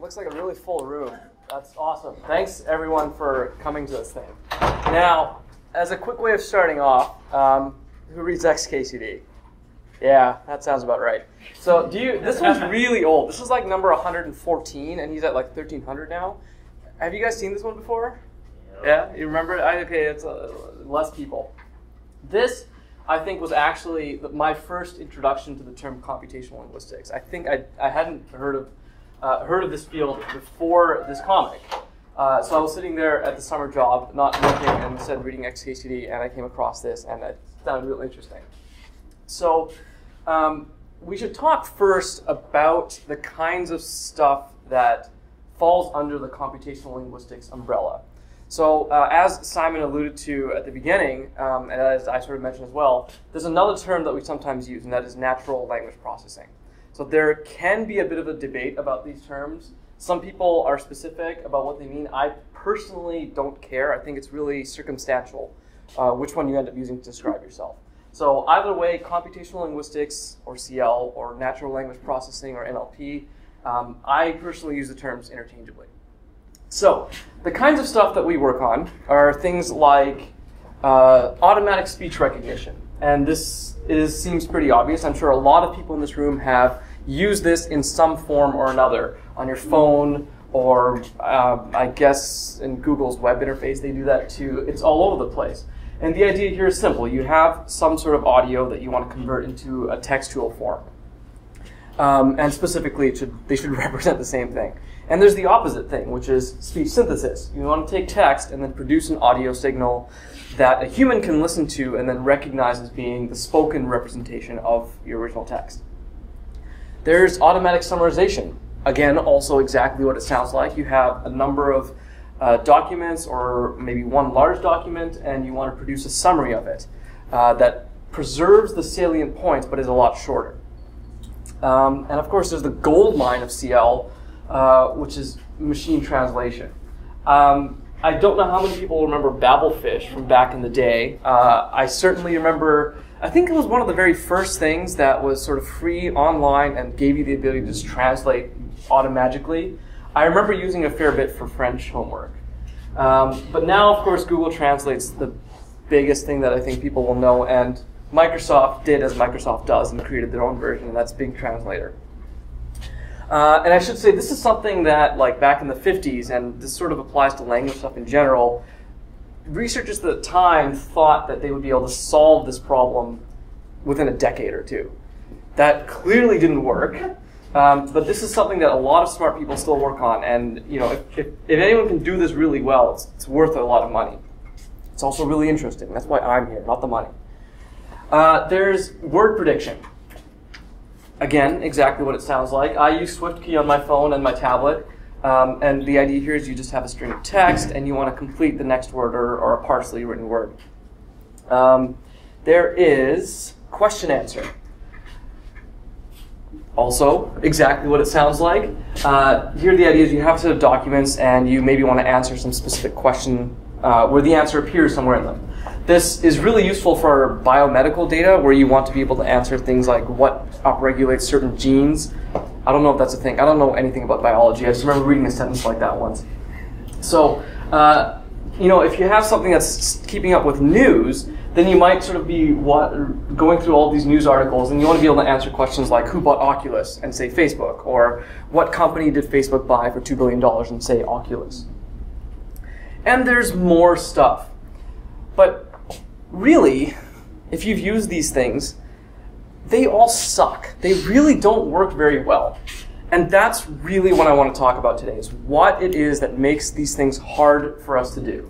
Looks like a really full room. That's awesome. Thanks, everyone, for coming to this thing. Now, as a quick way of starting off, who reads XKCD? Yeah, that sounds about right. So, this one's really old. This is like number 114, and he's at like 1300 now. Have you guys seen this one before? Yeah, you remember it? Okay, it's less people. This, I think, was actually my first introduction to the term computational linguistics. I think I hadn't heard of this field before this comic. So I was sitting there at the summer job, not working, and instead reading XKCD, and I came across this, and it sounded real interesting. So we should talk first about the kinds of stuff that falls under the computational linguistics umbrella. So as Simon alluded to at the beginning, and as I sort of mentioned as well, there's another term that we sometimes use, and that is natural language processing. So there can be a bit of a debate about these terms. Some people are specific about what they mean. I personally don't care. I think it's really circumstantial which one you end up using to describe yourself. So either way, computational linguistics, or CL, or natural language processing, or NLP, I personally use the terms interchangeably. So the kinds of stuff that we work on are things like automatic speech recognition. And this seems pretty obvious. I'm sure a lot of people in this room have used this in some form or another on your phone, or I guess in Google's web interface they do that too. It's all over the place. And the idea here is simple. You have some sort of audio that you want to convert into a textual form. And specifically, they should represent the same thing. And there's the opposite thing, which is speech synthesis. You want to take text and then produce an audio signal that a human can listen to and then recognize as being the spoken representation of your original text. There's automatic summarization. Again, also exactly what it sounds like. You have a number of documents, or maybe one large document, and you want to produce a summary of it that preserves the salient points but is a lot shorter. And of course, there's the gold mine of CL, which is machine translation. I don't know how many people remember Babelfish from back in the day. I certainly remember, I think it was one of the very first things that was sort of free online and gave you the ability to just translate automatically. I remember using a fair bit for French homework. But now, of course, Google Translate's the biggest thing that I think people will know, and Microsoft did as Microsoft does and created their own version, and that's Bing Translator. And I should say, this is something that, like back in the 50s, and this sort of applies to language stuff in general, researchers at the time thought that they would be able to solve this problem within a decade or two. That clearly didn't work, but this is something that a lot of smart people still work on, and if anyone can do this really well, it's worth a lot of money. It's also really interesting. That's why I'm here, not the money. There's word prediction. Again, exactly what it sounds like. I use SwiftKey on my phone and my tablet, and the idea here is you just have a string of text and you want to complete the next word or a partially written word. There is question answer. Also, exactly what it sounds like. Here the idea is you have a set of documents and you maybe want to answer some specific question where the answer appears somewhere in them. This is really useful for biomedical data where you want to be able to answer things like what upregulates certain genes. I don't know if that's a thing. I don't know anything about biology. I just remember reading a sentence like that once. So, if you have something that's keeping up with news, then you might sort of be going through all these news articles, and you want to be able to answer questions like who bought Oculus and say Facebook, or what company did Facebook buy for $2 billion and say Oculus. And there's more stuff. But really, if you've used these things, they all suck. They really don't work very well. And that's really what I want to talk about today, is what it is that makes these things hard for us to do.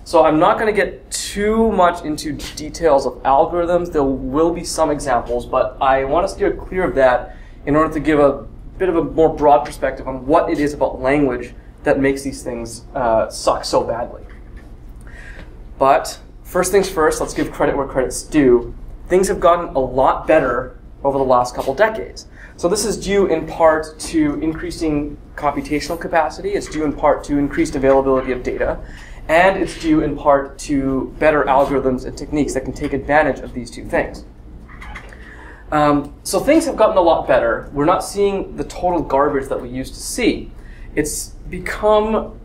So I'm not going to get too much into details of algorithms. There will be some examples, but I want to steer clear of that in order to give a bit of a more broad perspective on what it is about language that makes these things suck so badly. But first things first, let's give credit where credit's due. Things have gotten a lot better over the last couple decades. So this is due in part to increasing computational capacity. It's due in part to increased availability of data. And it's due in part to better algorithms and techniques that can take advantage of these two things. So things have gotten a lot better. We're not seeing the total garbage that we used to see. it's become,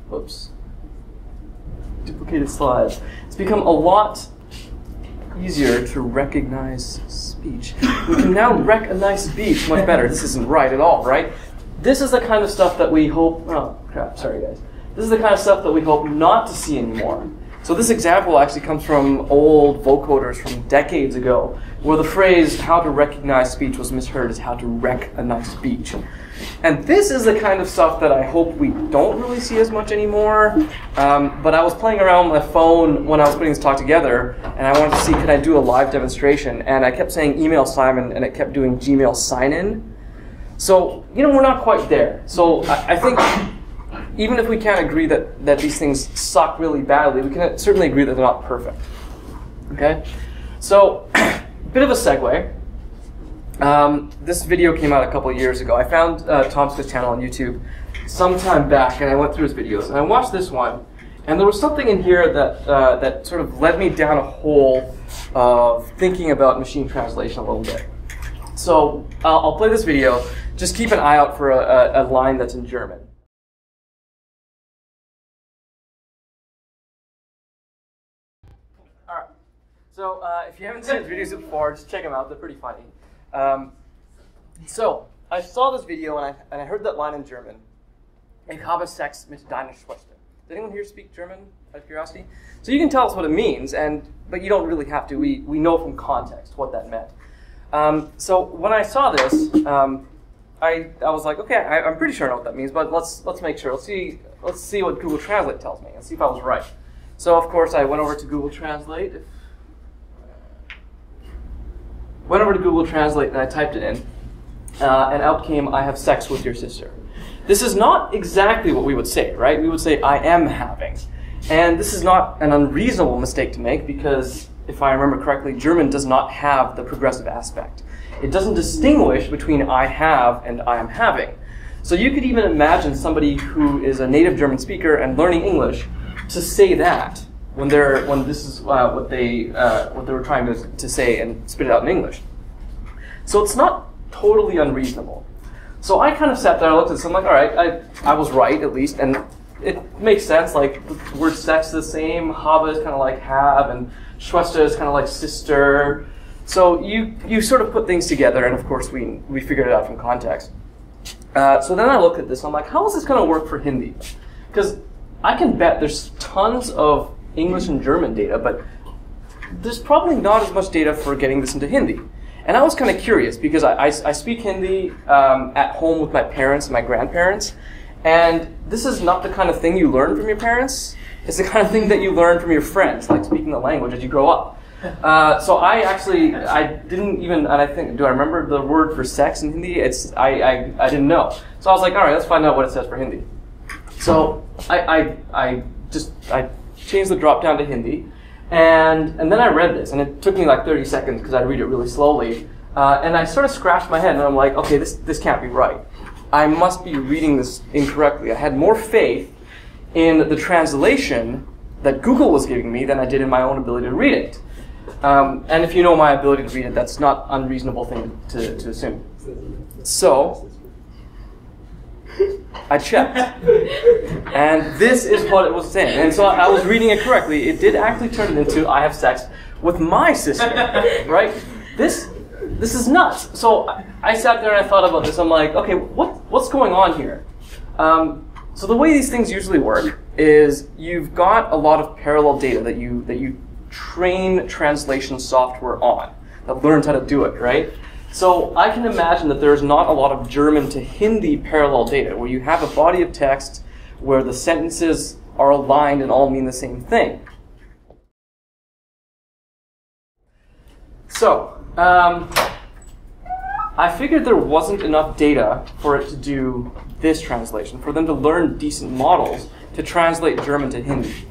whoops, duplicated slides. It's become a lot easier to recognize speech. We can now recognize speech much better. This isn't right at all, right? This is the kind of stuff that we hope, oh crap, sorry guys. This is the kind of stuff that we hope not to see anymore. So this example actually comes from old vocoders from decades ago, where the phrase how to recognize speech was misheard as how to recognize speech. And this is the kind of stuff that I hope we don't really see as much anymore. But I was playing around with my phone when I was putting this talk together, and I wanted to see, could I do a live demonstration? And I kept saying email Simon, and it kept doing Gmail sign-in. So, you know, we're not quite there. So I think even if we can't agree that these things suck really badly, we can certainly agree that they're not perfect. Okay? So, bit of a segue. This video came out a couple of years ago. I found TomSka's channel on YouTube sometime back, and I went through his videos. And I watched this one, and there was something in here that sort of led me down a hole of thinking about machine translation a little bit. So I'll play this video. Just keep an eye out for a line that's in German. All right. So if you haven't seen his videos before, just check them out. They're pretty funny. So I saw this video and I heard that line in German. Ich habe Sex mit deiner Schwester. Does anyone here speak German, out of curiosity? So you can tell us what it means, but you don't really have to. We know from context what that meant. So when I saw this, I was like, okay, I'm pretty sure I know what that means, but let's make sure. Let's see what Google Translate tells me and see if I was right. So of course I went over to Google Translate. Went over to Google Translate and I typed it in, and out came, I have sex with your sister. This is not exactly what we would say, right? We would say, I am having. And this is not an unreasonable mistake to make because, if I remember correctly, German does not have the progressive aspect. It doesn't distinguish between I have and I am having. So you could even imagine somebody who is a native German speaker and learning English to say that when this is what they were trying to say and spit it out in English. So it's not totally unreasonable. So I kind of sat there and looked at this, I'm like, all right, I was right at least, and it makes sense, like the word sex is the same, habe is kind of like have, and Schwester is kind of like sister. So you sort of put things together, and of course we figured it out from context. So then I looked at this, and I'm like, how is this going to work for Hindi? Because I can bet there's tons of English and German data, but there's probably not as much data for getting this into Hindi. And I was kind of curious because I speak Hindi at home with my parents and my grandparents, and this is not the kind of thing you learn from your parents. It's the kind of thing that you learn from your friends, like speaking the language as you grow up. So I didn't even, and I think, do I remember the word for sex in Hindi? I didn't know. So I was like, all right, let's find out what it says for Hindi. So I changed the drop down to Hindi. And then I read this, and it took me like 30 seconds because I read it really slowly. And I sort of scratched my head, and I'm like, okay, this can't be right. I must be reading this incorrectly. I had more faith in the translation that Google was giving me than I did in my own ability to read it. And if you know my ability to read it, that's not an unreasonable thing to assume. So I checked, and this is what it was saying. And so I was reading it correctly. It did actually turn it into I have sex with my sister, right? This is nuts. So I sat there and I thought about this. I'm like, okay, what's going on here? So the way these things usually work is you've got a lot of parallel data that you train translation software on that learns how to do it, right? So I can imagine that there's not a lot of German to Hindi parallel data where you have a body of text where the sentences are aligned and all mean the same thing. So I figured there wasn't enough data for it to do this translation, for them to learn decent models to translate German to Hindi.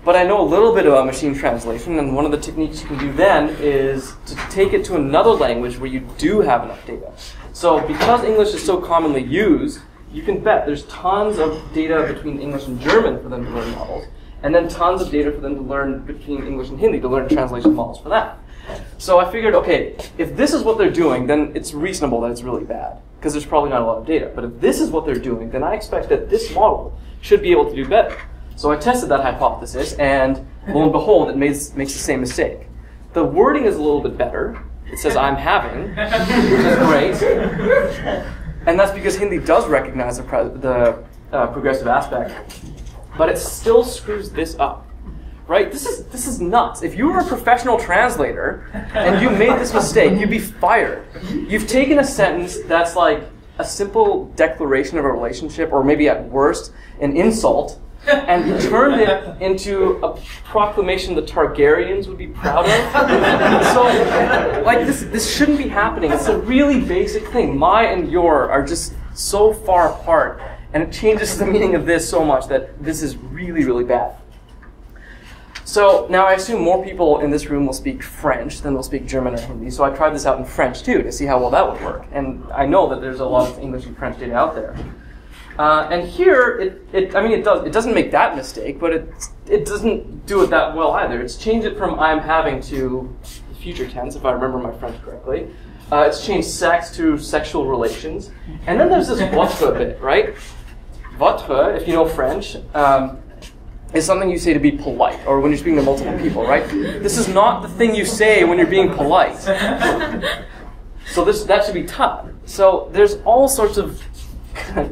But I know a little bit about machine translation, and one of the techniques you can do then is to take it to another language where you do have enough data. So because English is so commonly used, you can bet there's tons of data between English and German for them to learn models, and then tons of data for them to learn between English and Hindi to learn translation models for that. So I figured, okay, if this is what they're doing, then it's reasonable that it's really bad, because there's probably not a lot of data. But if this is what they're doing, then I expect that this model should be able to do better. So I tested that hypothesis, and lo and behold, it makes the same mistake. The wording is a little bit better. It says I'm having, which is great. And that's because Hindi does recognize the progressive aspect, but it still screws this up. Right? This is nuts. If you were a professional translator and you made this mistake, you'd be fired. You've taken a sentence that's like a simple declaration of a relationship, or maybe at worst, an insult, and you turned it into a proclamation the Targaryens would be proud of. So, like, this shouldn't be happening. It's a really basic thing. My and your are just so far apart, and it changes the meaning of this so much that this is really, really bad. So now I assume more people in this room will speak French than will speak German or Hindi, so I tried this out in French too to see how well that would work. And I know that there's a lot of English and French data out there. And here, it doesn't make that mistake, but it doesn't do it that well either. It's changed it from I'm having to future tense, if I remember my French correctly. It's changed sex to sexual relations. And then there's this votre bit, right? Votre, if you know French, is something you say to be polite, or when you're speaking to multiple people, right? This is not the thing you say when you're being polite. So that should be taught. So there's all sorts of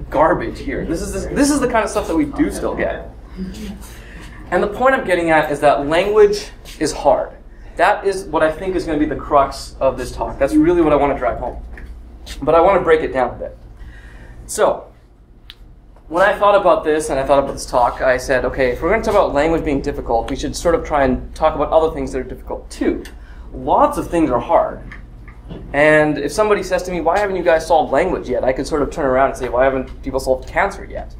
garbage here. This is the kind of stuff that we do still get. And the point I'm getting at is that language is hard. That is what I think is going to be the crux of this talk. That's really what I want to drive home. But I want to break it down a bit. So, when I thought about this and I thought about this talk, I said, okay, if we're going to talk about language being difficult, we should sort of try and talk about other things that are difficult too. Lots of things are hard. And if somebody says to me, why haven't you guys solved language yet? I could sort of turn around and say, why haven't people solved cancer yet?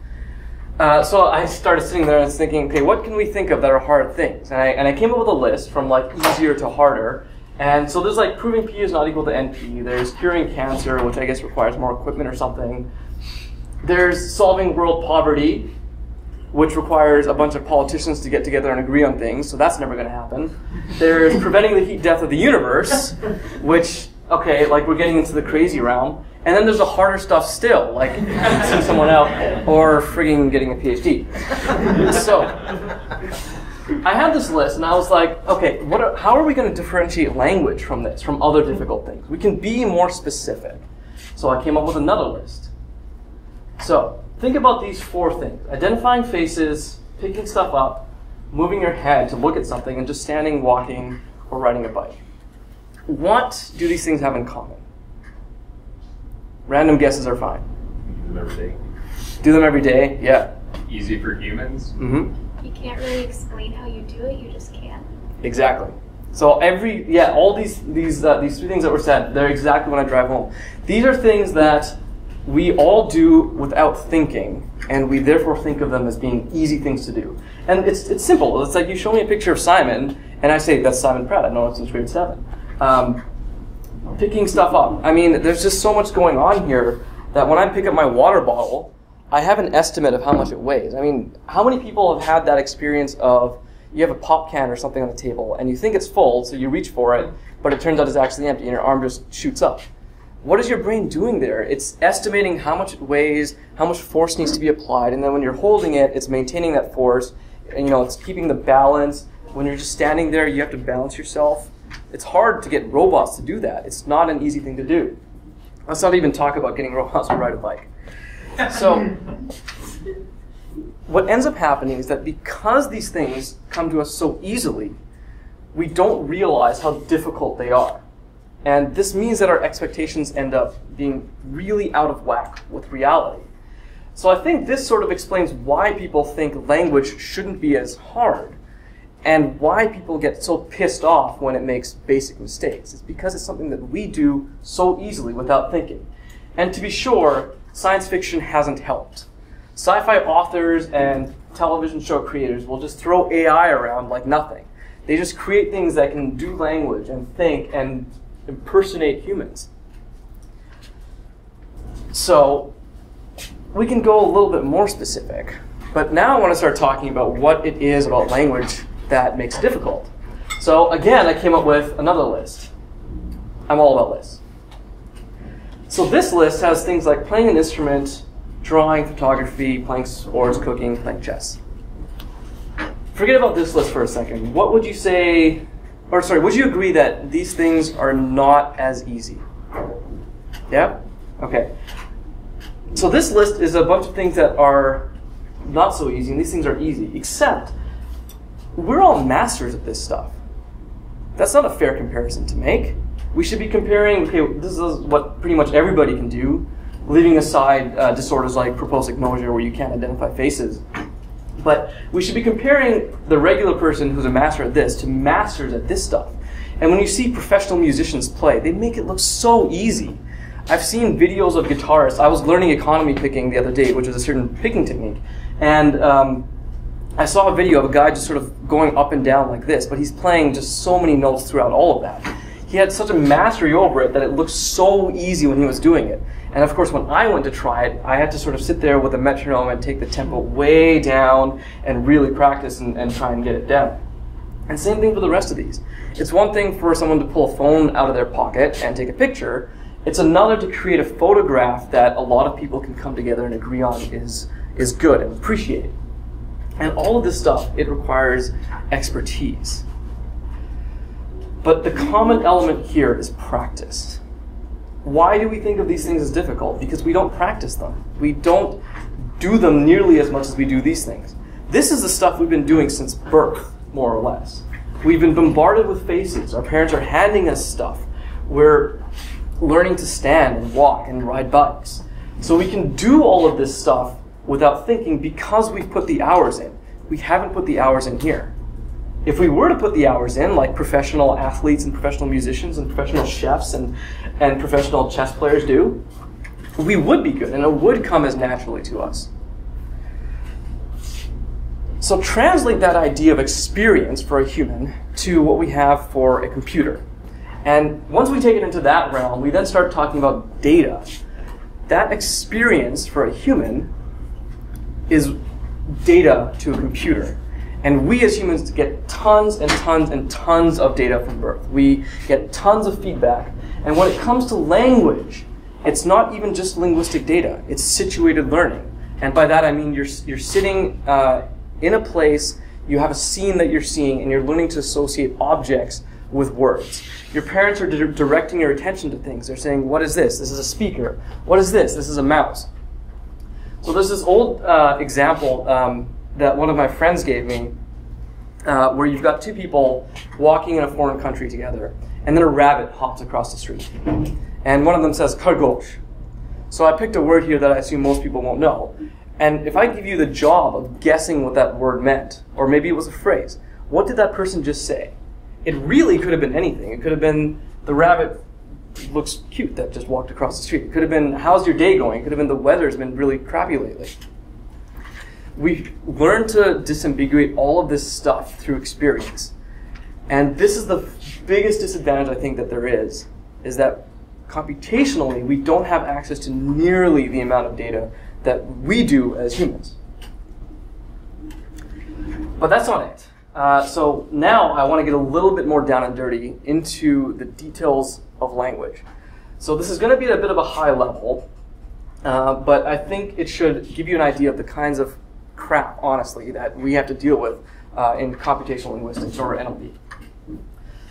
So I started sitting there and thinking, okay, what can we think of that are hard things? And I came up with a list from like easier to harder. And so there's like proving P is not equal to NP. There's curing cancer, which I guess requires more equipment or something. There's solving world poverty, which requires a bunch of politicians to get together and agree on things, so that's never going to happen. There's preventing the heat death of the universe, which, okay, like we're getting into the crazy realm. And then there's the harder stuff still, like seeing someone out or frigging getting a PhD. So I had this list, and I was like, okay, how are we going to differentiate language from this, from other difficult things? We can be more specific. So I came up with another list. So, think about these 4 things. Identifying faces, picking stuff up, moving your head to look at something, and just standing, walking, or riding a bike. What do these things have in common? Random guesses are fine. Do them every day. Do them every day, yeah. Easy for humans. Mm-hmm. You can't really explain how you do it, you just can't. Exactly. So all these 3 things that were said, they're exactly when I drive home. These are things that we all do without thinking, and we therefore think of them as being easy things to do. And it's simple. It's like you show me a picture of Simon, and I say, that's Simon Pratt. I know it since grade 7. Picking stuff up. I mean, there's just so much going on here that when I pick up my water bottle, I have an estimate of how much it weighs. I mean, how many people have had that experience of you have a pop can or something on the table, and you think it's full, so you reach for it, but it turns out it's actually empty, and your arm just shoots up. What is your brain doing there? It's estimating how much it weighs, how much force needs to be applied, and then when you're holding it, it's maintaining that force, and it's keeping the balance. When you're just standing there, you have to balance yourself. It's hard to get robots to do that. It's not an easy thing to do. Let's not even talk about getting robots to ride a bike. So, what ends up happening is that because these things come to us so easily, we don't realize how difficult they are. And this means that our expectations end up being really out of whack with reality. So I think this sort of explains why people think language shouldn't be as hard, and why people get so pissed off when it makes basic mistakes. It's because it's something that we do so easily without thinking. And to be sure, science fiction hasn't helped. Sci-fi authors and television show creators will just throw AI around like nothing. They just create things that can do language and think and impersonate humans. So we can go a little bit more specific, but now I want to start talking about what it is about language that makes it difficult. So again, I came up with another list. I'm all about lists. So this list has things like playing an instrument, drawing, photography, playing sports, cooking, playing chess. Forget about this list for a second. What would you say, or sorry, would you agree that these things are not as easy? Yeah? Okay. So this list is a bunch of things that are not so easy, and these things are easy, except we're all masters at this stuff. That's not a fair comparison to make. We should be comparing, okay, this is what pretty much everybody can do, leaving aside disorders like prosopagnosia where you can't identify faces. But we should be comparing the regular person who's a master at this to masters at this stuff. And when you see professional musicians play, they make it look so easy. I've seen videos of guitarists. I was learning economy picking the other day, which is a certain picking technique. And I saw a video of a guy just sort of going up and down like this, but he's playing just so many notes throughout all of that. He had such a mastery over it that it looked so easy when he was doing it. And of course, when I went to try it, I had to sort of sit there with a metronome and take the tempo way down and really practice and try and get it down. And same thing for the rest of these. It's one thing for someone to pull a phone out of their pocket and take a picture. It's another to create a photograph that a lot of people can come together and agree on is good and appreciate. And all of this stuff, it requires expertise. But the common element here is practice. Why do we think of these things as difficult? Because we don't practice them. We don't do them nearly as much as we do these things. This is the stuff we've been doing since birth, more or less. We've been bombarded with faces. Our parents are handing us stuff. We're learning to stand and walk and ride bikes. So we can do all of this stuff without thinking because we've put the hours in. We haven't put the hours in here. If we were to put the hours in, like professional athletes and professional musicians and professional chefs and professional chess players do, we would be good and it would come as naturally to us. So translate that idea of experience for a human to what we have for a computer. And once we take it into that realm, we then start talking about data. That experience for a human is data to a computer. And we as humans get tons and tons and tons of data from birth. We get tons of feedback. And when it comes to language, it's not even just linguistic data. It's situated learning. And by that I mean you're sitting in a place, you have a scene that you're seeing, and you're learning to associate objects with words. Your parents are directing your attention to things. They're saying, what is this? This is a speaker. What is this? This is a mouse. So there's this old example that one of my friends gave me where you've got two people walking in a foreign country together, and then a rabbit hops across the street. And one of them says, "Kargosh." So I picked a word here that I assume most people won't know. And if I give you the job of guessing what that word meant, or maybe it was a phrase, what did that person just say? It really could have been anything. It could have been, the rabbit looks cute that just walked across the street. It could have been, how's your day going? It could have been, the weather's been really crappy lately. We learn to disambiguate all of this stuff through experience. And this is the biggest disadvantage I think that there is that computationally we don't have access to nearly the amount of data that we do as humans. But that's not it. So now I want to get a little bit more down and dirty into the details of language. So this is going to be at a bit of a high level, but I think it should give you an idea of the kinds of crap, honestly, that we have to deal with in computational linguistics, or NLP.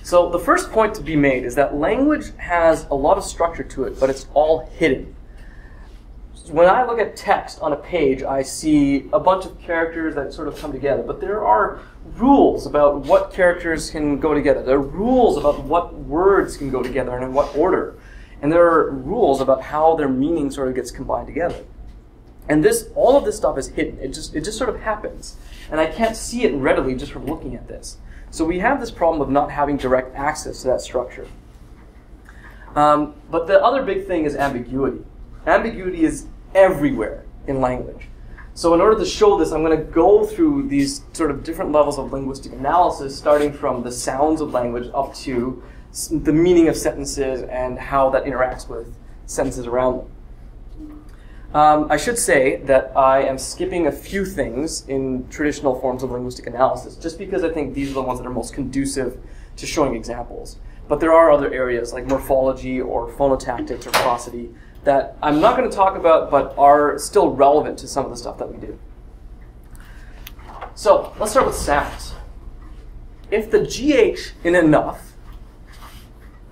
So the first point to be made is that language has a lot of structure to it, but it's all hidden. When I look at text on a page, I see a bunch of characters that sort of come together, but there are rules about what characters can go together. There are rules about what words can go together and in what order. And there are rules about how their meaning sort of gets combined together. And all of this stuff is hidden. It just sort of happens. And I can't see it readily just from looking at this. So we have this problem of not having direct access to that structure. But the other big thing is ambiguity. Ambiguity is everywhere in language. So in order to show this, I'm going to go through these sort of different levels of linguistic analysis, starting from the sounds of language up to the meaning of sentences and how that interacts with sentences around them. I should say that I am skipping a few things in traditional forms of linguistic analysis, just because I think these are the ones that are most conducive to showing examples. But there are other areas like morphology or phonotactics or prosody that I'm not going to talk about, but are still relevant to some of the stuff that we do. So let's start with sounds. If the GH in enough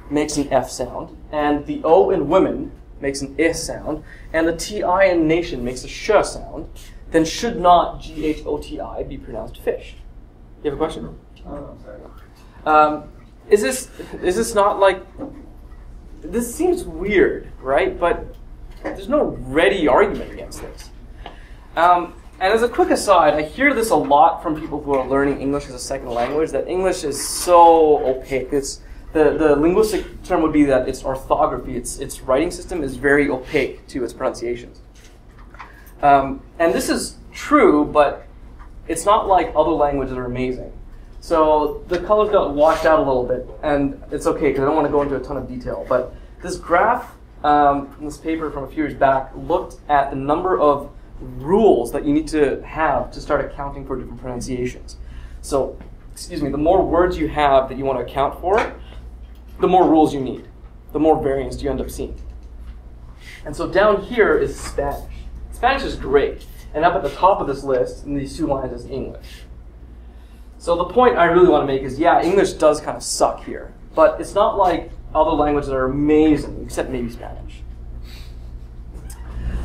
makes an F sound, and the O in women makes an I sound, and the TI in nation makes a sh sound, then should not GHOTI be pronounced fish? You have a question? Oh, sorry. Is this not like, this seems weird, right? But there's no ready argument against this. And as a quick aside, I hear this a lot from people who are learning English as a second language, that English is so opaque. The linguistic term would be that its orthography, its writing system is very opaque to its pronunciations. And this is true, but it's not like other languages are amazing. So the colors got washed out a little bit, and it's okay because I don't want to go into a ton of detail. But this graph from this paper from a few years back looked at the number of rules that you need to have to start accounting for different pronunciations. So, excuse me, the more words you have that you want to account for, the more rules you need, the more variance you end up seeing. And so down here is Spanish. Spanish is great. And up at the top of this list, in these two lines, is English. So the point I really want to make is, yeah, English does kind of suck here. But it's not like other languages are amazing, except maybe Spanish.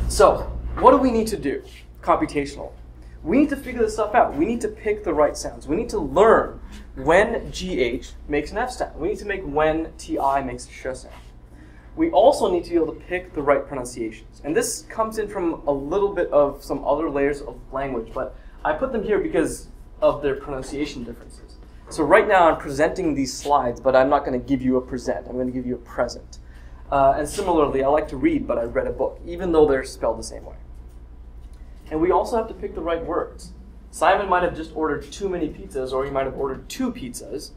So, what do we need to do computationally? We need to figure this stuff out. We need to pick the right sounds. We need to learn when GH makes an F sound. We need to make when TI makes a sh sound. We also need to be able to pick the right pronunciations. And this comes in from a little bit of some other layers of language, but I put them here because of their pronunciation differences. So right now I'm presenting these slides, but I'm not going to give you a present. I'm going to give you a present. And similarly, I like to read, but I read a book, even though they're spelled the same way. And we also have to pick the right words. Simon might have just ordered too many pizzas, or he might have ordered 2 pizzas.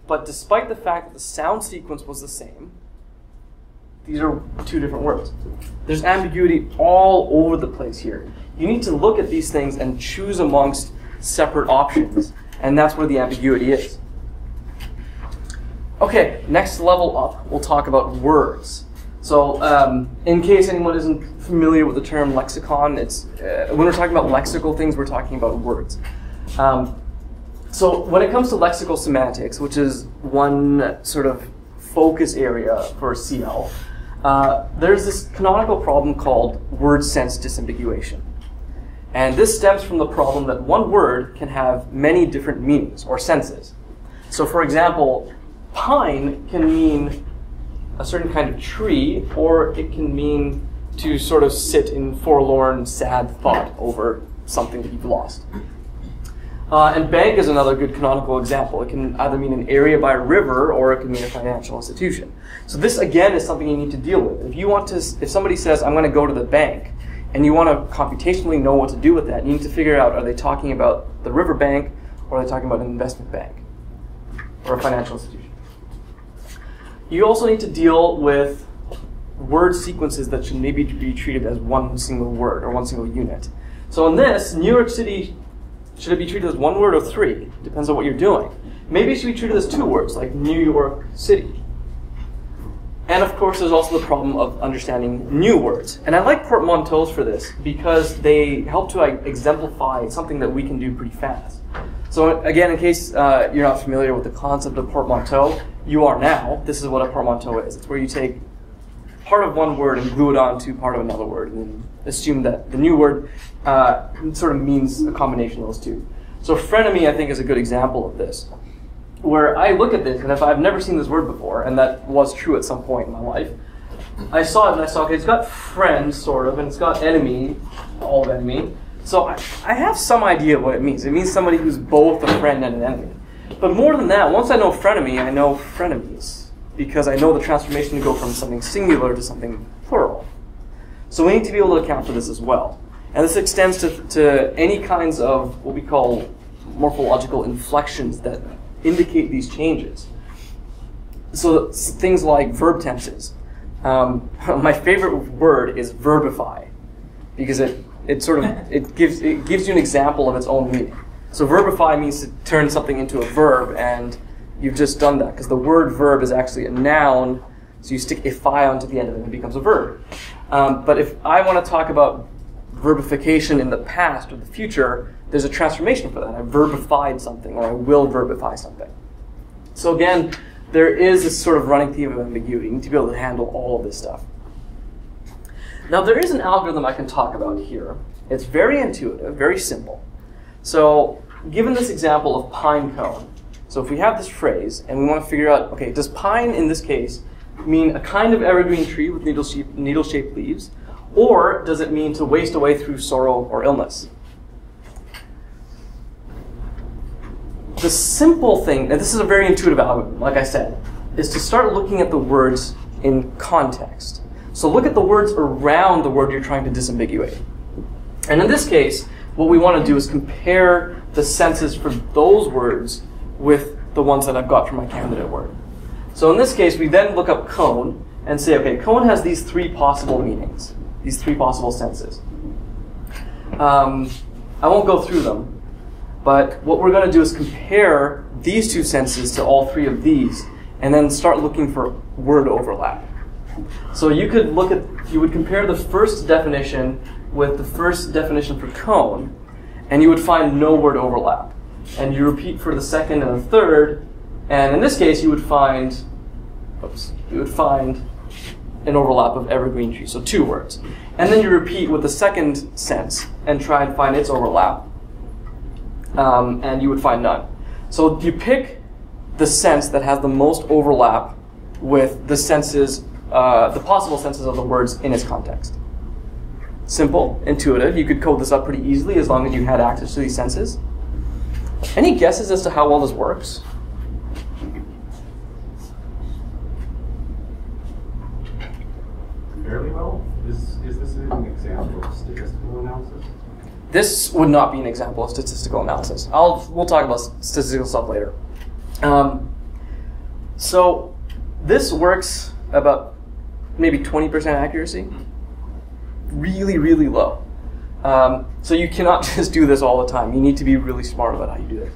But despite the fact that the sound sequence was the same, these are 2 different words. There's ambiguity all over the place here. You need to look at these things and choose amongst separate options. And that's where the ambiguity is. Okay, next level up, we'll talk about words. So, in case anyone isn't familiar with the term lexicon, it's when we're talking about lexical things, we're talking about words. So, when it comes to lexical semantics, which is one sort of focus area for CL, there's this canonical problem called word sense disambiguation. And this stems from the problem that one word can have many different meanings or senses. So, for example, pine can mean a certain kind of tree, or it can mean to sort of sit in forlorn, sad thought over something that you've lost. And bank is another good canonical example. It can either mean an area by a river, or it can mean a financial institution. So this, again, is something you need to deal with. If somebody says, I'm going to go to the bank, and you want to computationally know what to do with that, you need to figure out, are they talking about the river bank, or are they talking about an investment bank, or a financial institution? You also need to deal with word sequences that should maybe be treated as one single word or one single unit. So in this, New York City, should it be treated as 1 word or 3? Depends on what you're doing. Maybe it should be treated as 2 words, like New York City. And of course, there's also the problem of understanding new words. And I like portmanteaus for this because they help to exemplify something that we can do pretty fast. So again, in case you're not familiar with the concept of portmanteau, you are now. This is what a portmanteau is. It's where you take part of one word and glue it on to part of another word, and assume that the new word sort of means a combination of those 2. So frenemy, I think, is a good example of this, where I look at this, and if I've never seen this word before, and that was true at some point in my life, I saw it and I saw, okay, it's got friend, sort of, and it's got enemy, all of enemy. So I have some idea of what it means. It means somebody who's both a friend and an enemy. But more than that, once I know frenemy, I know frenemies, because I know the transformation to go from something singular to something plural. So we need to be able to account for this as well. And this extends to any kinds of what we call morphological inflections that indicate these changes. So things like verb tenses. My favorite word is verbify, because it gives you an example of its own meaning. So verbify means to turn something into a verb, and you've just done that, because the word verb is actually a noun, so you stick "ify" onto the end of it and it becomes a verb. But if I want to talk about verbification in the past or the future, there's a transformation for that. I verbified something, or I will verbify something. So again, there is this sort of running theme of ambiguity. You need to be able to handle all of this stuff. Now, there is an algorithm I can talk about here. It's very intuitive, very simple. So, given this example of pine cone, so if we have this phrase and we want to figure out, okay, does pine in this case mean a kind of evergreen tree with needle-shaped leaves, or does it mean to waste away through sorrow or illness? The simple thing, and this is a very intuitive algorithm, like I said, is to start looking at the words in context. So look at the words around the word you're trying to disambiguate. And in this case, what we want to do is compare the senses for those words with the ones that I've got from my candidate word. So in this case, we then look up cone and say, okay, cone has these three possible meanings, these three possible senses. I won't go through them. But what we're going to do is compare these two senses to all three of these, and then start looking for word overlap. So you would compare the first definition with the first definition for cone, and you would find no word overlap. And you repeat for the second and the third, and in this case you would find an overlap of evergreen tree, so 2 words. And then you repeat with the second sense and try and find its overlap. And you would find none. So you pick the sense that has the most overlap with the senses, the possible senses of the words in its context. Simple, intuitive. You could code this up pretty easily as long as you had access to these senses. Any guesses as to how well this works? Fairly well. Is this an example of statistical analysis? This would not be an example of statistical analysis. We'll talk about statistical stuff later. So this works about maybe 20% accuracy. Really, really low. So you cannot just do this all the time. You need to be really smart about how you do it.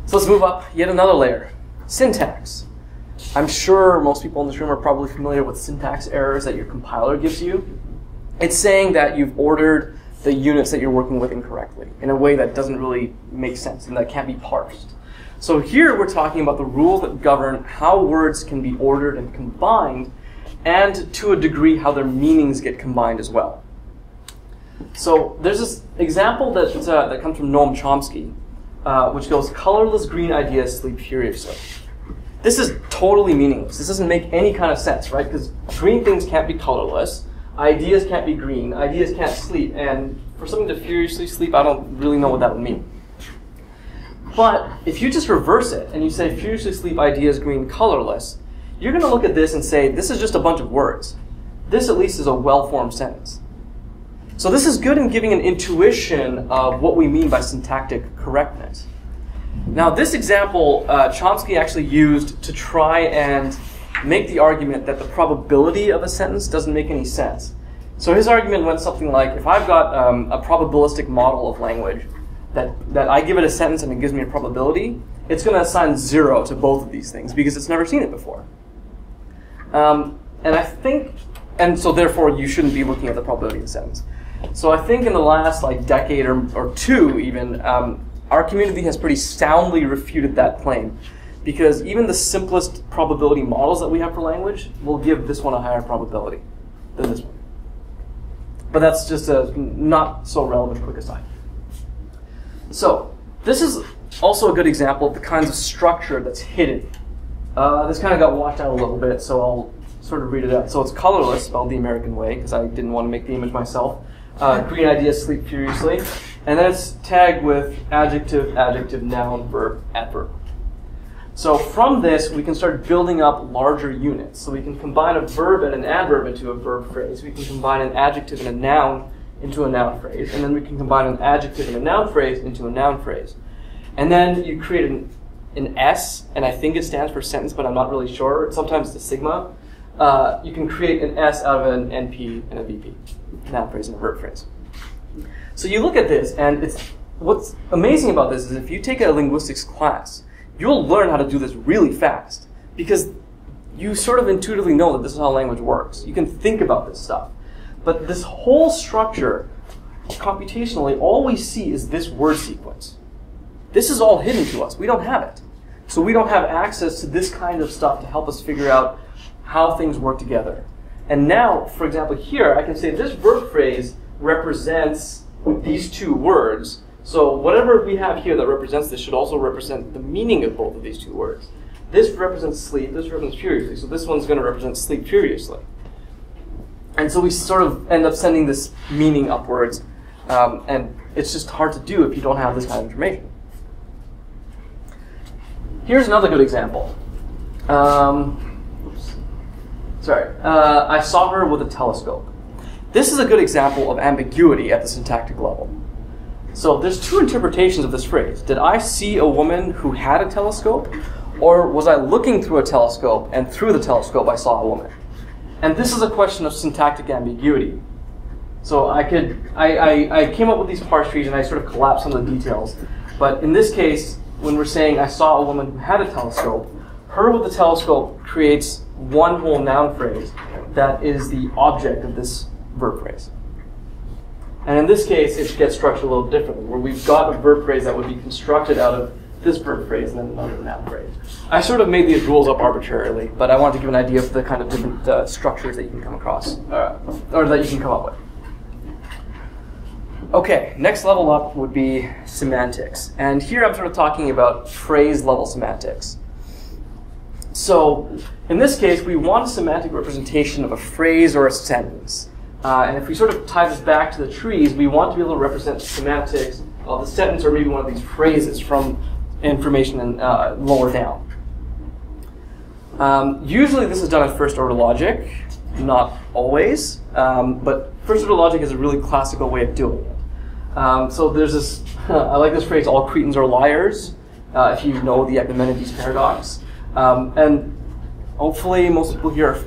So let's move up yet another layer. Syntax. I'm sure most people in this room are probably familiar with syntax errors that your compiler gives you. It's saying that you've ordered the units that you're working with incorrectly in a way that doesn't really make sense and that can't be parsed. So here we're talking about the rules that govern how words can be ordered and combined, and to a degree how their meanings get combined as well. So there's this example that comes from Noam Chomsky, which goes, colorless green ideas sleep furiously. This is totally meaningless. This doesn't make any kind of sense, right? Because green things can't be colorless. Ideas can't be green, ideas can't sleep, and for something to furiously sleep, I don't really know what that would mean. But if you just reverse it and you say furiously sleep, ideas green, colorless, you're going to look at this and say, this is just a bunch of words. This at least is a well-formed sentence. So this is good in giving an intuition of what we mean by syntactic correctness. Now this example, Chomsky actually used to try and make the argument that the probability of a sentence doesn't make any sense. So his argument went something like, if I've got a probabilistic model of language, that I give it a sentence and it gives me a probability, it's going to assign 0 to both of these things because it's never seen it before. And so therefore you shouldn't be looking at the probability of the sentence. So I think in the last decade or two even, our community has pretty soundly refuted that claim. Because even the simplest probability models that we have for language will give this one a higher probability than this one. But that's just a not so relevant quick aside. So this is also a good example of the kinds of structure that's hidden. This kind of got washed out a little bit, so I'll sort of read it out. So it's colorless, spelled the American way, because I didn't want to make the image myself. Green ideas sleep furiously. And then it's tagged with adjective, adjective, noun, verb, adverb. So from this, we can start building up larger units. So we can combine a verb and an adverb into a verb phrase. We can combine an adjective and a noun into a noun phrase. And then we can combine an adjective and a noun phrase into a noun phrase. And then you create an S, and I think it stands for sentence, but I'm not really sure. Sometimes it's a sigma. You can create an S out of an NP and a VP, noun phrase and a verb phrase. So you look at this, and what's amazing about this is if you take a linguistics class, you'll learn how to do this really fast because you sort of intuitively know that this is how language works. You can think about this stuff. But this whole structure, computationally, all we see is this word sequence. This is all hidden to us. We don't have it. So we don't have access to this kind of stuff to help us figure out how things work together. And now, for example, here, I can say this verb phrase represents these two words. So whatever we have here that represents this should also represent the meaning of both of these two words. This represents sleep, this represents furiously. So this one's going to represent sleep furiously. And so we sort of end up sending this meaning upwards. And it's just hard to do if you don't have this kind of information. Here's another good example. I saw her with a telescope. This is a good example of ambiguity at the syntactic level. So there's two interpretations of this phrase. Did I see a woman who had a telescope? Or was I looking through a telescope and through the telescope I saw a woman? And this is a question of syntactic ambiguity. So I came up with these parse trees and I sort of collapsed some of the details. But in this case, when we're saying I saw a woman who had a telescope, her with the telescope creates one whole noun phrase that is the object of this verb phrase. And in this case, it gets structured a little differently, where we've got a verb phrase that would be constructed out of this verb phrase and then another noun phrase. I sort of made these rules up arbitrarily, but I wanted to give an idea of the kind of different structures that you can come across, or that you can come up with. Okay, next level up would be semantics. And here I'm sort of talking about phrase level semantics. So in this case, we want a semantic representation of a phrase or a sentence. And if we sort of tie this back to the trees, we want to be able to represent semantics of the sentence or maybe one of these phrases from information and lower down. Usually this is done in first order logic, not always, but first order logic is a really classical way of doing it. So there's this, I like this phrase, all Cretans are liars, if you know the Epimenides paradox. And hopefully most people here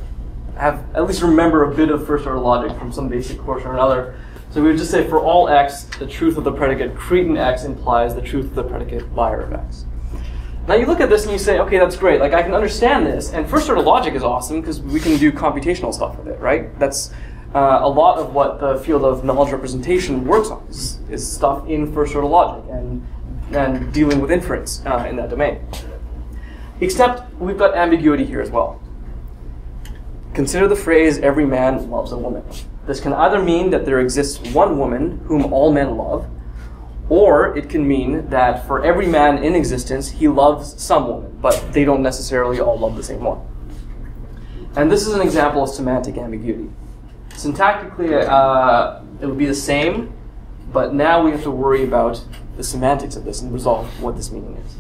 have at least remember a bit of first order logic from some basic course or another. So we would just say for all x, the truth of the predicate Cretan x implies the truth of the predicate liar of x. Now you look at this and you say, okay, that's great. Like I can understand this, and first order logic is awesome because we can do computational stuff with it, right? That's a lot of what the field of knowledge representation works on is stuff in first order logic and dealing with inference in that domain. Except we've got ambiguity here as well. Consider the phrase, every man loves a woman. This can either mean that there exists one woman whom all men love, or it can mean that for every man in existence, he loves some woman, but they don't necessarily all love the same one. And this is an example of semantic ambiguity. Syntactically, it would be the same, but now we have to worry about the semantics of this and resolve what this meaning is.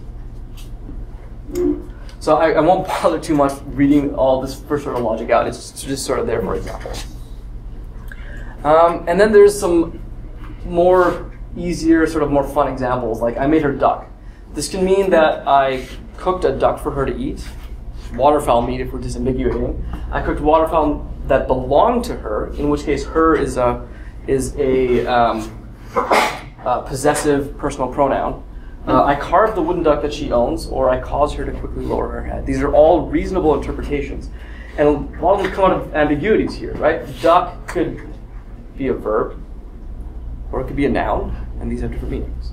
So I won't bother too much reading all this first order logic out. It's just sort of there for example. And then there's some more easier, sort of more fun examples. Like I made her duck. This can mean that I cooked a duck for her to eat. Waterfowl meat, if we're disambiguating. I cooked waterfowl that belonged to her, in which case her is a possessive personal pronoun. I carved the wooden duck that she owns, or I caused her to quickly lower her head. These are all reasonable interpretations. And a lot of them come out of ambiguities here, right? Duck could be a verb, or it could be a noun, and these have different meanings.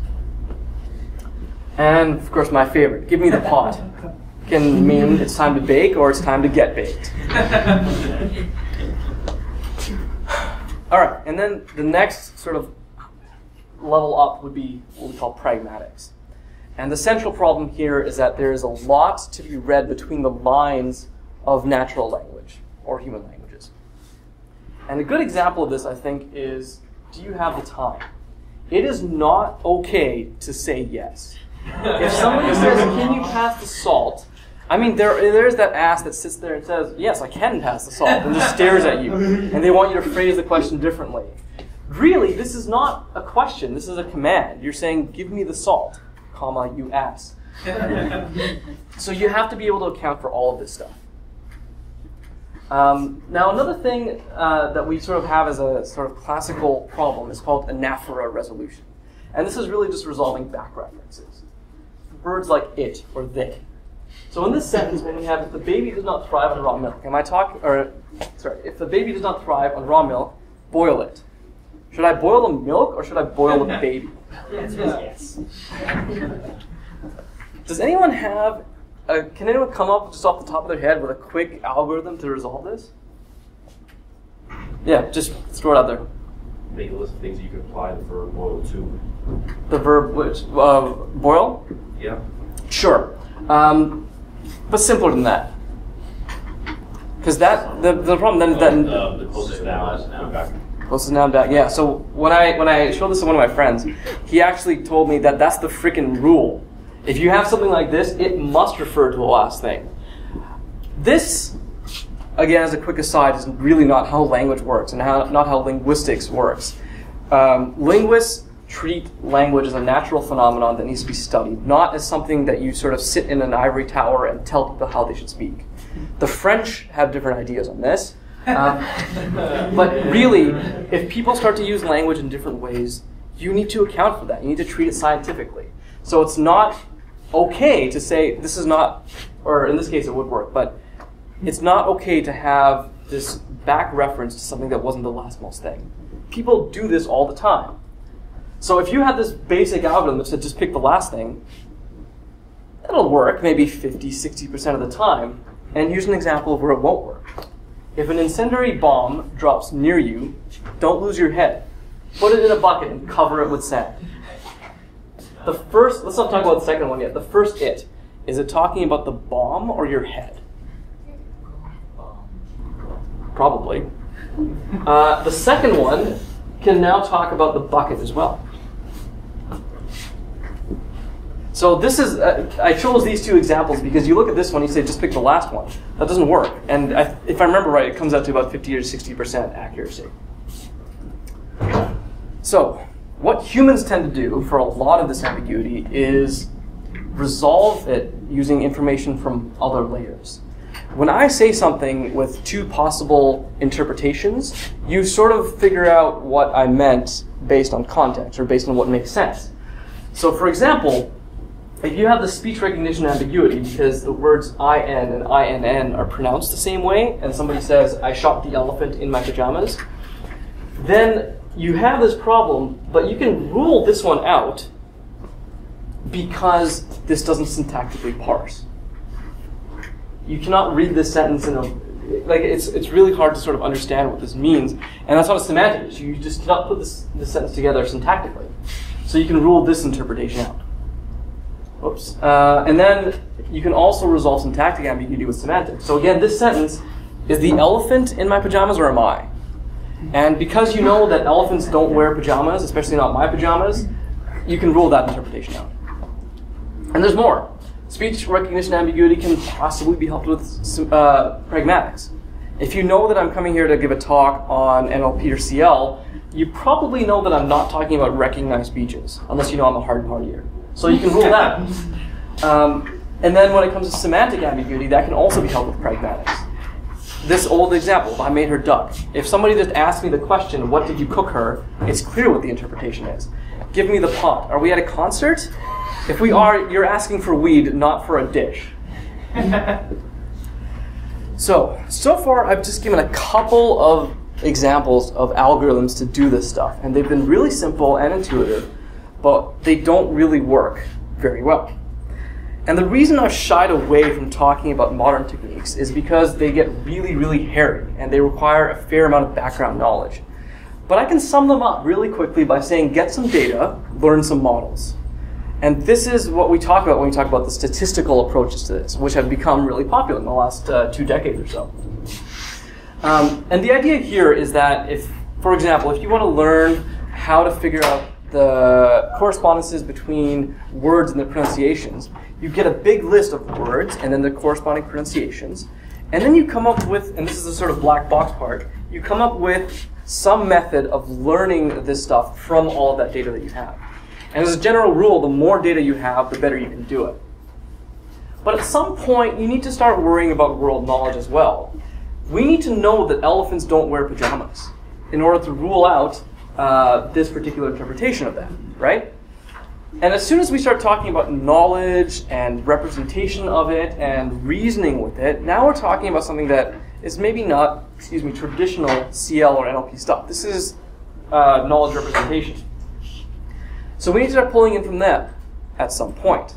And, of course, my favorite, give me the pot. Can mean it's time to bake, or it's time to get baked. All right, and then the next sort of level up would be what we call pragmatics. And the central problem here is that there is a lot to be read between the lines of natural language, or human languages. And a good example of this, I think, is, do you have the time? It is not okay to say yes. If somebody says, can you pass the salt? I mean, there's that ass that sits there and says, yes, I can pass the salt, and just stares at you. And they want you to phrase the question differently. Really, this is not a question. This is a command. You're saying, give me the salt, comma, you ass. So you have to be able to account for all of this stuff. Now, another thing that we sort of have as a sort of classical problem is called anaphora resolution. And this is really just resolving back references. words like it or they. So in this sentence, when we have if the baby does not thrive on raw milk, if the baby does not thrive on raw milk, boil it. Should I boil the milk or should I boil the baby? Yes. Does anyone have, can anyone come up just off the top of their head with a quick algorithm to resolve this? Yeah, just throw it out there. Make a list of things you could apply the verb boil to. The verb which, boil? Yeah. Sure. But simpler than that. Because that, the problem then is that... The closest noun back. Closest noun back, yeah. So when I showed this to one of my friends, he actually told me that that's the freaking rule. If you have something like this, it must refer to the last thing. This, again, as a quick aside, is really not how language works and not how linguistics works. Linguists treat language as a natural phenomenon that needs to be studied, not as something that you sort of sit in an ivory tower and tell people how they should speak. The French have different ideas on this. But really, if people start to use language in different ways, you need to account for that. You need to treat it scientifically. So it's not okay to say this is not, or in this case it would work, but it's not okay to have this back reference to something that wasn't the lastmost thing. People do this all the time. So if you had this basic algorithm that said just pick the last thing, it'll work maybe 50, 60% of the time. And here's an example of where it won't work. If an incendiary bomb drops near you, don't lose your head. Put it in a bucket and cover it with sand. The first, let's not talk about the second one yet. The first it, is it talking about the bomb or your head? Probably. The second one can now talk about the bucket as well. So this is, I chose these two examples because you look at this one, you say just pick the last one. That doesn't work. And if I remember right, it comes out to about 50 or 60% accuracy. So what humans tend to do for a lot of this ambiguity is resolve it using information from other layers. When I say something with two possible interpretations, you sort of figure out what I meant based on context or based on what makes sense. So for example, if you have the speech recognition ambiguity because the words IN and INN are pronounced the same way, and somebody says, I shot the elephant in my pajamas, then you have this problem, but you can rule this one out because this doesn't syntactically parse. You cannot read this sentence in a, like it's really hard to sort of understand what this means, and that's not a semantic issue. You just cannot put this sentence together syntactically. So you can rule this interpretation out. Oops. And then you can also resolve syntactic ambiguity with semantics. So again, this sentence, is the elephant in my pajamas or am I? And because you know that elephants don't wear pajamas, especially not my pajamas, you can rule that interpretation out. And there's more. Speech recognition ambiguity can possibly be helped with pragmatics. If you know that I'm coming here to give a talk on NLP or CL, you probably know that I'm not talking about recognized speeches, unless you know I'm a hard partier. So you can rule that. And then when it comes to semantic ambiguity, that can also be helped with pragmatics. This old example, I made her duck. If somebody just asked me the question, what did you cook her, it's clear what the interpretation is. Give me the pot. Are we at a concert? If we are, you're asking for weed, not for a dish. So far I've just given a couple of examples of algorithms to do this stuff, and they've been really simple and intuitive, but they don't really work very well. And the reason I've shied away from talking about modern techniques is because they get really, really hairy, and they require a fair amount of background knowledge. But I can sum them up really quickly by saying get some data, learn some models. And this is what we talk about when we talk about the statistical approaches to this, which have become really popular in the last 2 decades or so. And the idea here is that if, for example, if you want to learn how to figure out the correspondences between words and their pronunciations, you get a big list of words and then the corresponding pronunciations, and then you come up with, and this is the sort of black box part, you come up with some method of learning this stuff from all of that data that you have. And as a general rule, the more data you have, the better you can do it. But at some point, you need to start worrying about world knowledge as well. We need to know that elephants don't wear pajamas in order to rule out this particular interpretation of that, right? And as soon as we start talking about knowledge and representation of it and reasoning with it, now we're talking about something that is maybe not, traditional CL or NLP stuff. This is knowledge representation. So we need to start pulling in from that at some point.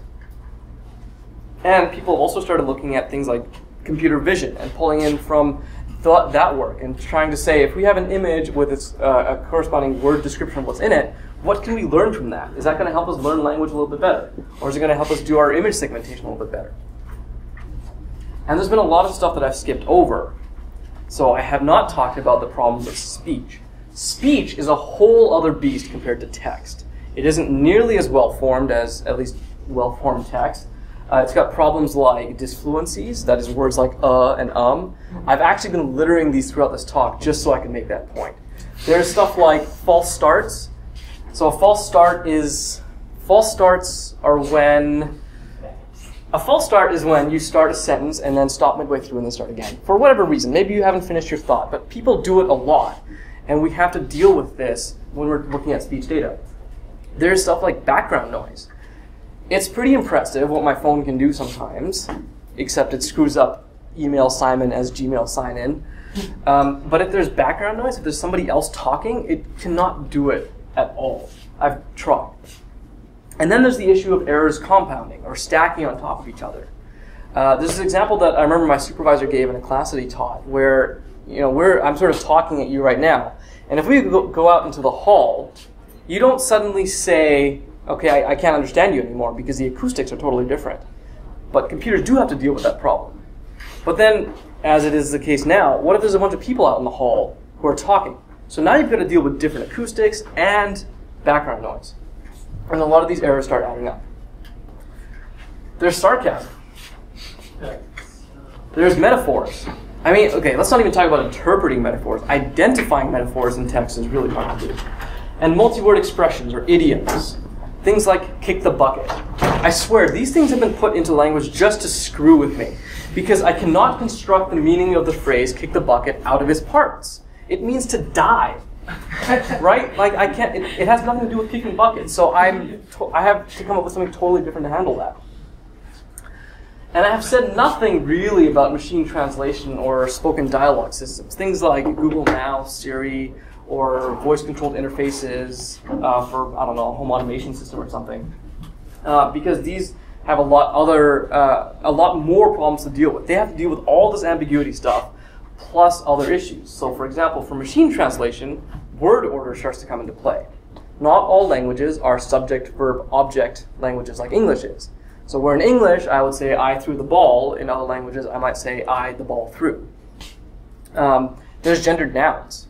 And people have also started looking at things like computer vision and pulling in from that work and trying to say, if we have an image with its a corresponding word description of what's in it, what can we learn from that? Is that going to help us learn language a little bit better? Or is it going to help us do our image segmentation a little bit better? And there's been a lot of stuff that I've skipped over. So I have not talked about the problems of speech. Speech is a whole other beast compared to text. It isn't nearly as well-formed as at least well-formed text. It's got problems like disfluencies, that is words like and I've actually been littering these throughout this talk just so I can make that point. There's stuff like false starts. So a false starts are when a false start is when you start a sentence and then stop midway through and then start again. For whatever reason, maybe you haven't finished your thought, but people do it a lot, and we have to deal with this when we're looking at speech data. There's stuff like background noise. It's pretty impressive what my phone can do sometimes, except it screws up email Simon as Gmail sign in. But if there's background noise, if there's somebody else talking, it cannot do it at all. I've tried. And then there's the issue of errors compounding or stacking on top of each other. This is an example that I remember my supervisor gave in a class that he taught, where I'm sort of talking at you right now, and if we go out into the hall, you don't suddenly say, okay, I can't understand you anymore because the acoustics are totally different. But computers do have to deal with that problem. But then, as it is the case now, what if there's a bunch of people out in the hall who are talking? So now you've got to deal with different acoustics and background noise. And a lot of these errors start adding up. There's sarcasm. There's metaphors. I mean, okay, let's not even talk about interpreting metaphors. Identifying metaphors in text is really hard to do. And multi-word expressions or idioms. Things like kick the bucket. I swear, these things have been put into language just to screw with me, because I cannot construct the meaning of the phrase kick the bucket out of its parts. It means to die. Right? Like, I can't, it has nothing to do with kicking buckets, so I have to come up with something totally different to handle that. And I have said nothing really about machine translation or spoken dialogue systems. Things like Google Now, Siri, or voice-controlled interfaces for, I don't know, a home automation system or something. Because these have a lot more problems to deal with. They have to deal with all this ambiguity stuff, plus other issues. So for example, for machine translation, word order starts to come into play. Not all languages are subject-verb-object languages like English is. So where in English, I would say I threw the ball. In other languages, I might say I the ball threw. There's gendered nouns.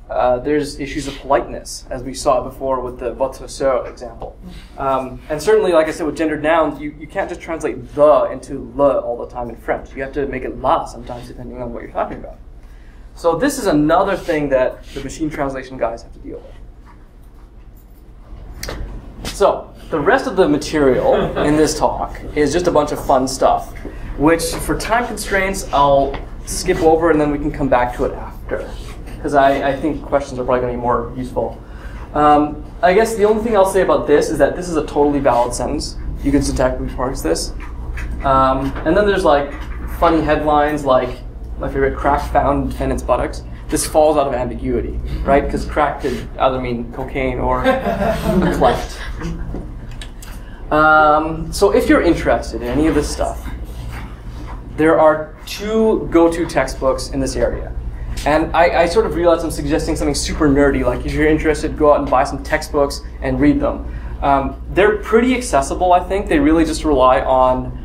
There's issues of politeness, as we saw before with the votre sœur example. And certainly, like I said, with gendered nouns, you can't just translate the into le all the time in French. You have to make it la sometimes, depending on what you're talking about. So this is another thing that the machine translation guys have to deal with. So the rest of the material in this talk is just a bunch of fun stuff, which for time constraints, I'll skip over and then we can come back to it after. Because I think questions are probably going to be more useful. I guess the only thing I'll say about this is that this is a totally valid sentence. You can syntactically parse this. And then there's like funny headlines like my favorite, crack found in defendant's buttocks. This falls out of ambiguity, right? Because crack could either mean cocaine or a cleft. So if you're interested in any of this stuff, there are 2 go-to textbooks in this area. And I sort of realized I'm suggesting something super nerdy, like if you're interested, go out and buy some textbooks and read them. They're pretty accessible, I think. They really just rely on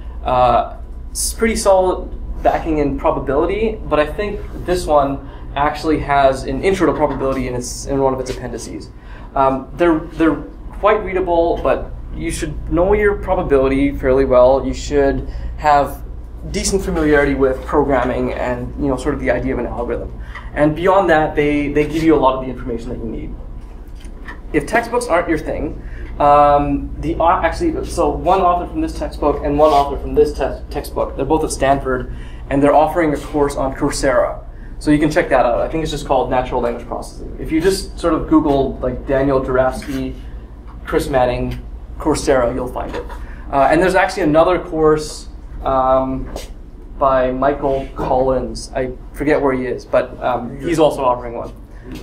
pretty solid backing in probability, but I think this one actually has an intro to probability in one of its appendices. They're quite readable, but you should know your probability fairly well. You should have decent familiarity with programming and sort of the idea of an algorithm. And beyond that, they give you a lot of the information that you need. If textbooks aren't your thing, so one author from this textbook and one author from this textbook, they're both at Stanford, and they're offering a course on Coursera. So you can check that out. I think it's just called Natural Language Processing. If you just sort of Google like Daniel Jurafsky, Chris Manning, Coursera, you'll find it. And there's actually another course by Michael Collins. I forget where he is, but he's also offering one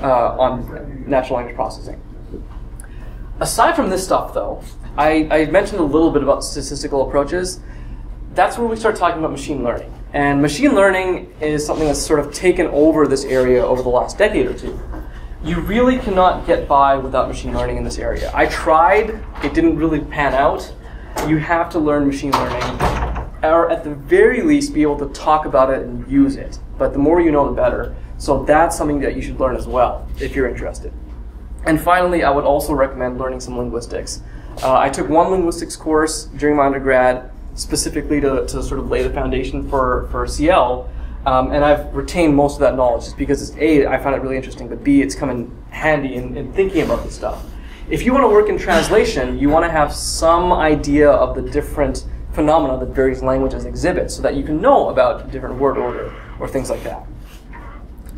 on natural language processing. Aside from this stuff, though, I mentioned a little bit about statistical approaches. That's where we start talking about machine learning. And machine learning is something that's sort of taken over this area over the last decade or two. You really cannot get by without machine learning in this area. I tried, it didn't really pan out. You have to learn machine learning, or at the very least be able to talk about it and use it. But the more you know, the better. So that's something that you should learn as well, if you're interested. And finally, I would also recommend learning some linguistics. I took one linguistics course during my undergrad, specifically to sort of lay the foundation for CL, and I've retained most of that knowledge just because it's A, I found it really interesting, but B, it's come in handy in thinking about this stuff. If you want to work in translation, you want to have some idea of the different phenomena that various languages exhibit so that you can know about different word order or things like that.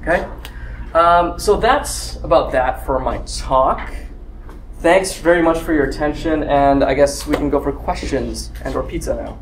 Okay? So that's about that for my talk. Thanks very much for your attention, and I guess we can go for questions and or pizza now.